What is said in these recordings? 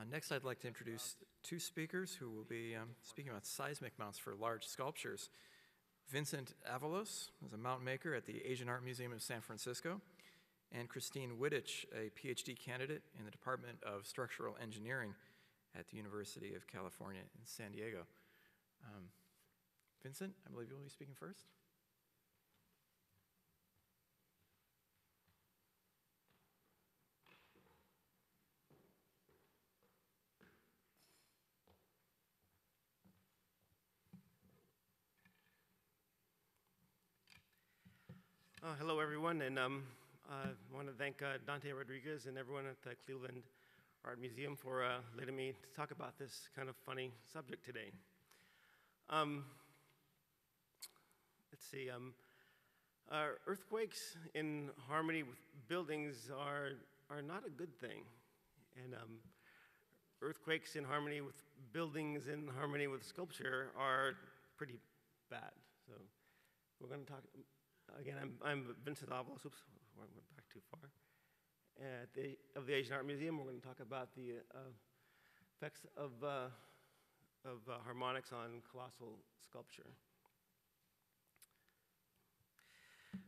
Next, I'd like to introduce two speakers who will be speaking about seismic mounts for large sculptures. Vincent Avalos is a mount maker at the Asian Art Museum of San Francisco, and Christine Wittich, a PhD candidate in the Department of Structural Engineering at the University of California in San Diego. Vincent, I believe you'll be speaking first. Hello, everyone, and I want to thank Dante Rodriguez and everyone at the Cleveland Art Museum for letting me talk about this kind of funny subject today. Let's see. Earthquakes in harmony with buildings are not a good thing, and earthquakes in harmony with buildings in harmony with sculpture are pretty bad. So we're going to talk. Again, I'm Vincent Avalos. Oops, I went back too far. Of the Asian Art Museum, we're going to talk about the effects of harmonics on colossal sculpture.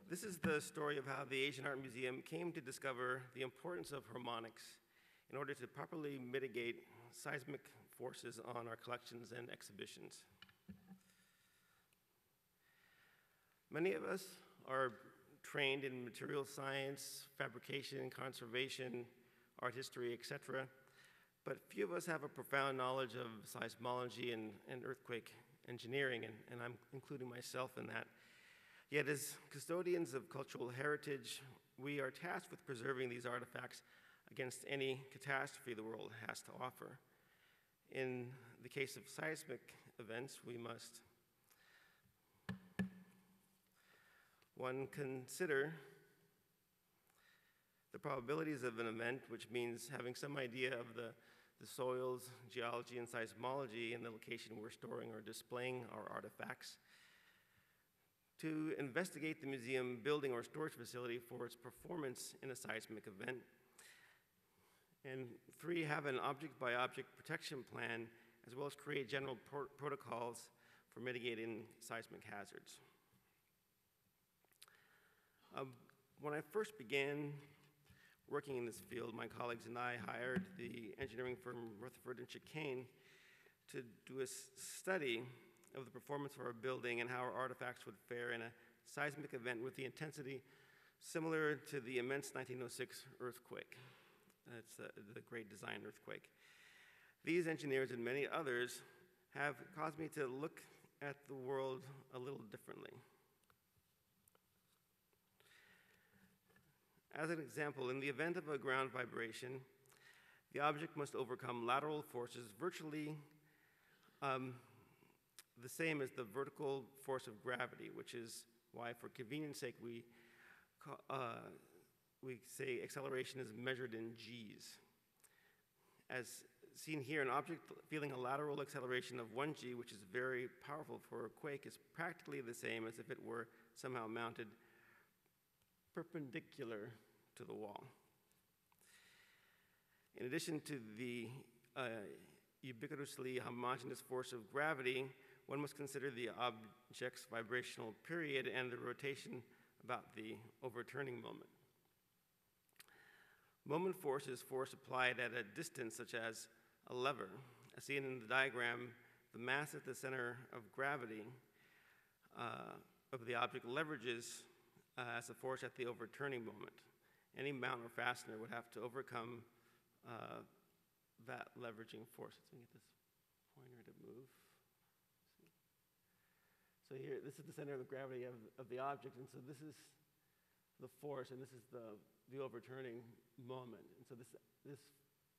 This is the story of how the Asian Art Museum came to discover the importance of harmonics in order to properly mitigate seismic forces on our collections and exhibitions. Many of us are trained in material science, fabrication, conservation, art history, etc., but few of us have a profound knowledge of seismology and earthquake engineering, and I'm including myself in that. Yet as custodians of cultural heritage, we are tasked with preserving these artifacts against any catastrophe the world has to offer. In the case of seismic events, we must consider the probabilities of an event, which means having some idea of the soils, geology, and seismology in the location we're storing or displaying our artifacts. To investigate the museum building or storage facility for its performance in a seismic event. And 3, have an object-by-object protection plan, as well as create general protocols for mitigating seismic hazards. When I first began working in this field, my colleagues and I hired the engineering firm Rutherford and Chicane to do a study of the performance of our building and how our artifacts would fare in a seismic event with the intensity similar to the immense 1906 earthquake. That's the Great Design earthquake. These engineers and many others have caused me to look at the world a little differently. As an example, in the event of a ground vibration, the object must overcome lateral forces virtually the same as the vertical force of gravity, which is why, for convenience sake, we say acceleration is measured in G's. As seen here, an object feeling a lateral acceleration of 1 G, which is very powerful for a quake, is practically the same as if it were somehow mounted perpendicular to the wall. In addition to the ubiquitously homogeneous force of gravity, one must consider the object's vibrational period and the rotation about the overturning moment. Moment force is force applied at a distance such as a lever. As seen in the diagram, the mass at the center of gravity of the object leverages as a force at the overturning moment. Any mount or fastener would have to overcome that leveraging force. Let's get this pointer to move. So here, this is the center of gravity of the object, and so this is the force, and this is the overturning moment. And so this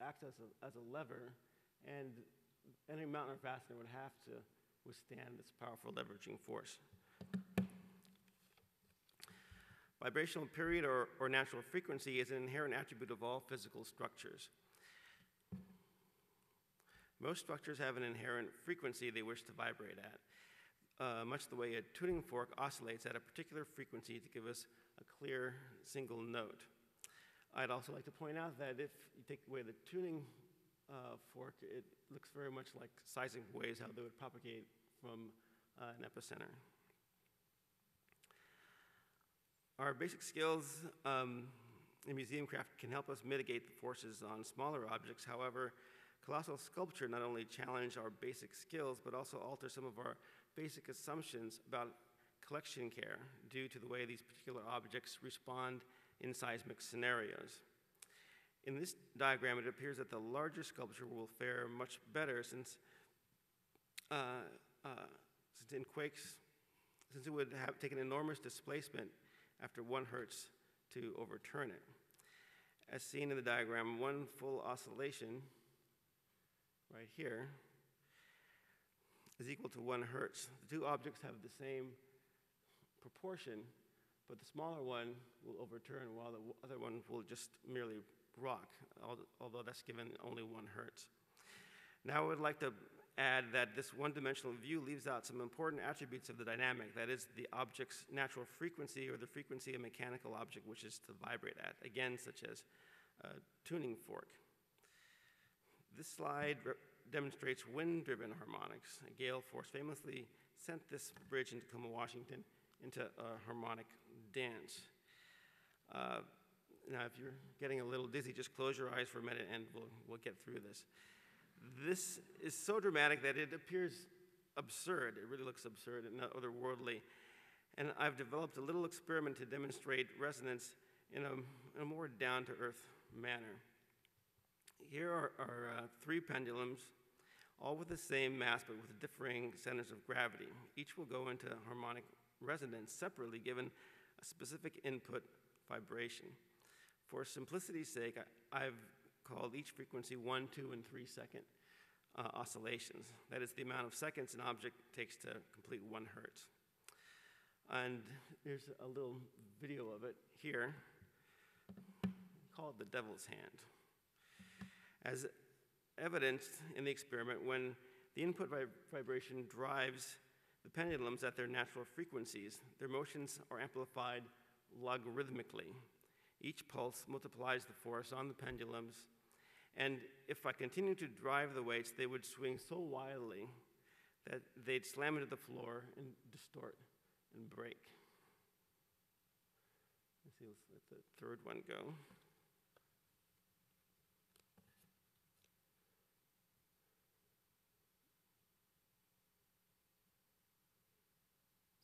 acts as a lever, and any mount or fastener would have to withstand this powerful leveraging force. Vibrational period or natural frequency is an inherent attribute of all physical structures. Most structures have an inherent frequency they wish to vibrate at, much the way a tuning fork oscillates at a particular frequency to give us a clear single note. I'd also like to point out that if you take away the tuning fork, it looks very much like seismic waves, how they would propagate from an epicenter. Our basic skills in museum craft can help us mitigate the forces on smaller objects. However, colossal sculpture not only challenge our basic skills, but also alter some of our basic assumptions about collection care due to the way these particular objects respond in seismic scenarios. In this diagram, it appears that the larger sculpture will fare much better since in quakes, since it would have taken enormous displacement after 1 hertz to overturn it. As seen in the diagram, 1 full oscillation right here is equal to 1 hertz. The 2 objects have the same proportion, but the smaller one will overturn while the other one will just merely rock, although that's given only 1 hertz. Now I would like to add that this one-dimensional view leaves out some important attributes of the dynamic, that is the object's natural frequency or the frequency a mechanical object wishes to vibrate at, again, such as a tuning fork. This slide demonstrates wind-driven harmonics. A gale force famously sent this bridge in Tacoma, Washington, into a harmonic dance. Now, if you're getting a little dizzy, just close your eyes for a minute and we'll get through this. This is so dramatic that it appears absurd. It really looks absurd and otherworldly. And I've developed a little experiment to demonstrate resonance in a more down-to-earth manner. Here are 3 pendulums, all with the same mass but with differing centers of gravity. Each will go into harmonic resonance separately given a specific input vibration. For simplicity's sake, I've called each frequency 1, 2, and 3 second oscillations. That is the amount of seconds an object takes to complete 1 hertz. And there's a little video of it here, called the devil's hand. As evidenced in the experiment, when the input vibration drives the pendulums at their natural frequencies, their motions are amplified logarithmically. Each pulse multiplies the force on the pendulums, and if I continue to drive the weights, they would swing so wildly that they'd slam into the floor and distort and break. Let's see, let's let the 3rd one go.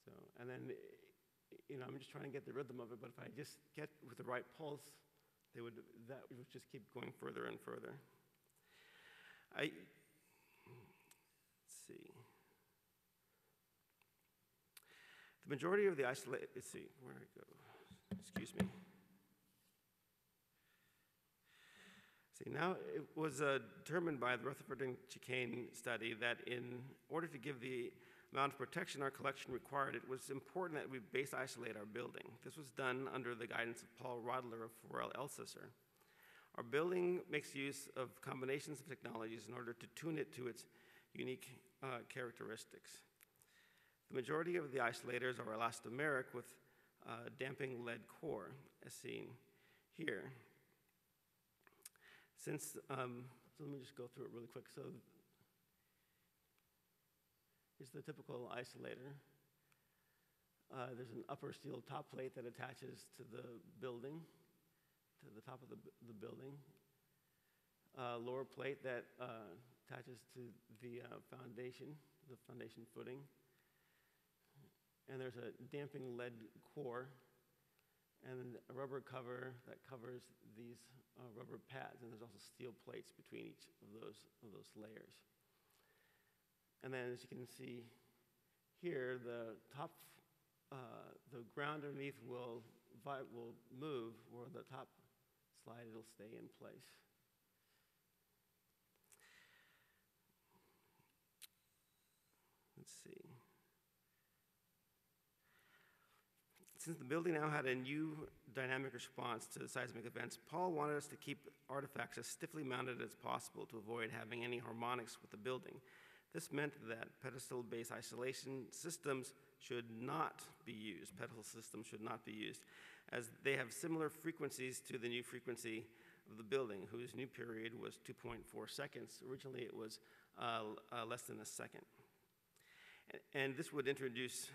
So, and then, I'm just trying to get the rhythm of it, but if I just get with the right pulse, that would just keep going further and further. Let's see. The majority of the isolated, let's see, where did I go? Excuse me. See, now it was determined by the Rutherford and Chicane study that in order to give the amount of protection our collection required, it was important that we base isolate our building. This was done under the guidance of Paul Rodler of Forel Elsesser. Our building makes use of combinations of technologies in order to tune it to its unique characteristics. The majority of the isolators are elastomeric with damping lead core, as seen here. Since, so let me just go through it really quick. So here's the typical isolator. There's an upper steel top plate that attaches to the building, to the top of the building. Lower plate that attaches to the foundation footing. And there's a damping lead core and a rubber cover that covers these rubber pads. And there's also steel plates between each of those layers. And then, as you can see here, the ground underneath will move, where the top slide, it'll stay in place. Let's see. Since the building now had a new dynamic response to the seismic events, Paul wanted us to keep artifacts as stiffly mounted as possible to avoid having any harmonics with the building. This meant that pedestal-based isolation systems should not be used, as they have similar frequencies to the new frequency of the building, whose new period was 2.4 seconds. Originally, it was less than a second. And this would introduce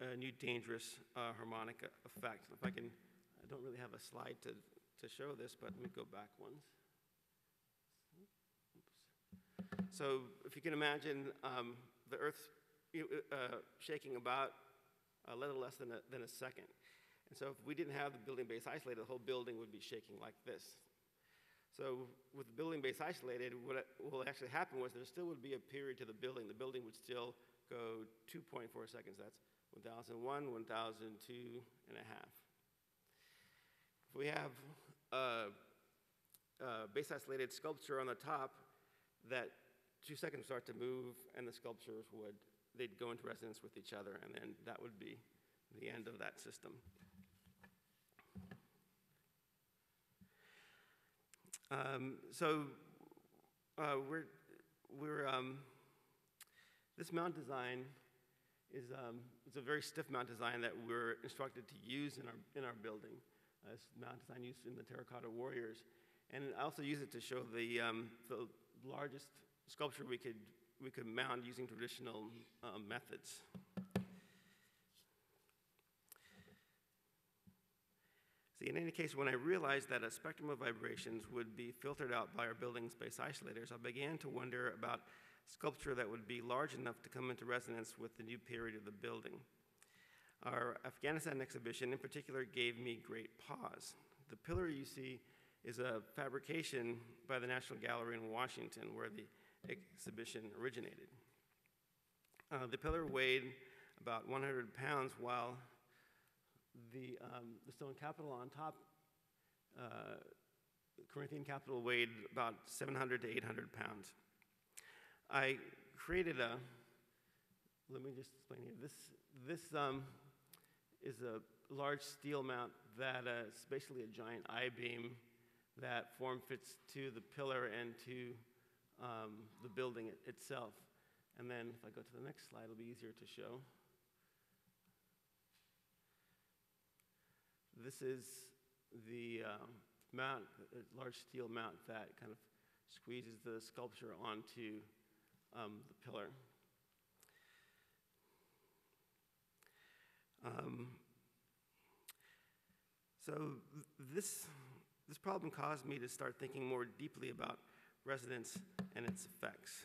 a new dangerous harmonic effect. If I don't really have a slide to show this, but let me go back once. So if you can imagine the Earth shaking about a little less than a second. And so if we didn't have the building base isolated, the whole building would be shaking like this. So with the building base isolated, what will actually happen was there still would be a period to the building. The building would still go 2.4 seconds. That's 1001, 1002 and a half. If we have a base isolated sculpture on the top, that 2 seconds start to move, and the sculptures they'd go into resonance with each other, and then that would be the end of that system. This mount design is a very stiff mount design that we're instructed to use in our building. It's mount design used in the Terracotta Warriors, and I also use it to show the largest sculpture we could mount using traditional methods. See, in any case, when I realized that a spectrum of vibrations would be filtered out by our building space isolators, I began to wonder about sculpture that would be large enough to come into resonance with the new period of the building. Our Afghanistan exhibition in particular gave me great pause. The pillar you see is a fabrication by the National Gallery in Washington, where the exhibition originated. The pillar weighed about 100 pounds, while the stone capital on top, Corinthian capital, weighed about 700 to 800 pounds. I created let me just explain here. This is a large steel mount that is basically a giant I-beam that form-fits to the pillar and to the building itself. And then if I go to the next slide, it'll be easier to show. This is the mount, a large steel mount that kind of squeezes the sculpture onto the pillar. So this problem caused me to start thinking more deeply about resonance and its effects.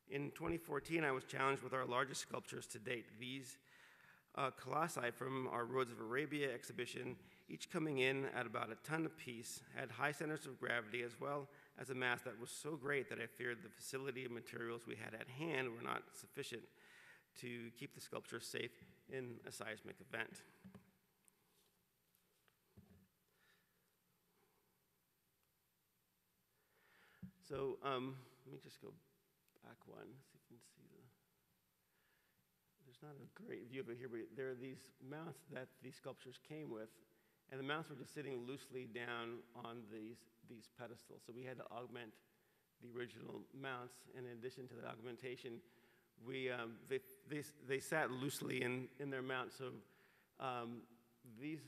In 2014, I was challenged with our largest sculptures to date. These Colossi from our Roads of Arabia exhibition, each coming in at about a ton apiece, had high centers of gravity as well as a mass that was so great that I feared the facility and materials we had at hand were not sufficient to keep the sculpture safe in a seismic event. So let me just go back one, see if you can see there's not a great view of it here, but there are these mounts that these sculptures came with, and the mounts were just sitting loosely down on these pedestals. So we had to augment the original mounts, and in addition to the augmentation, they sat loosely in their mounts. So we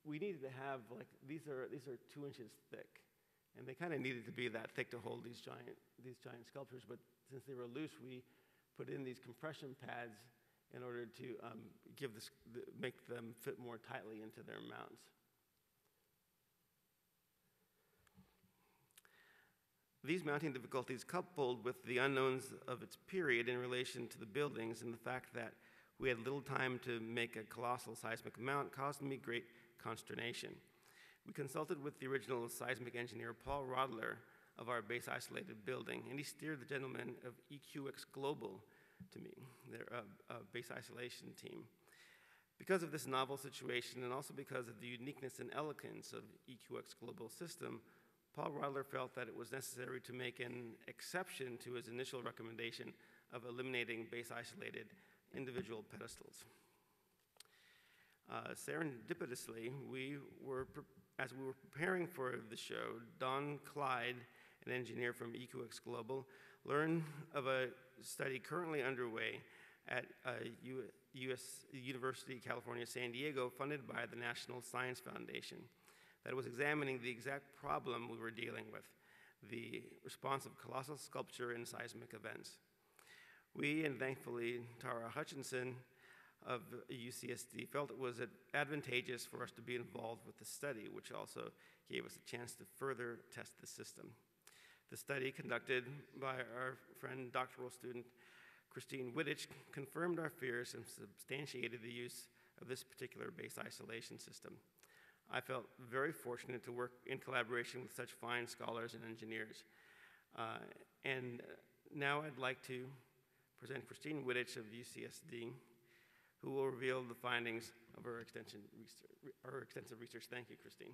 needed to have, like, these are 2 inches thick, and they kind of needed to be that thick to hold these giant sculptures. But since they were loose, we put in these compression pads in order to make them fit more tightly into their mounts. These mounting difficulties, coupled with the unknowns of its period in relation to the buildings and the fact that we had little time to make a colossal seismic mount, caused me great consternation. We consulted with the original seismic engineer, Paul Rodler, of our base isolated building, and he steered the gentlemen of EQX Global to me, their base isolation team. Because of this novel situation, and also because of the uniqueness and elegance of EQX Global system, Paul Rodler felt that it was necessary to make an exception to his initial recommendation of eliminating base-isolated individual pedestals. Serendipitously, as we were preparing for the show, Don Clyde, an engineer from EQX Global, learned of a study currently underway at University of California, San Diego, funded by the National Science Foundation, that was examining the exact problem we were dealing with, the response of colossal sculpture in seismic events. We, and thankfully Tara Hutchinson of UCSD, felt it was advantageous for us to be involved with the study, which also gave us a chance to further test the system. The study, conducted by our friend doctoral student Christine Wittich, confirmed our fears and substantiated the use of this particular base isolation system. I felt very fortunate to work in collaboration with such fine scholars and engineers. And now I'd like to present Christine Wittich of UCSD, who will reveal the findings of her extensive research. Thank you, Christine.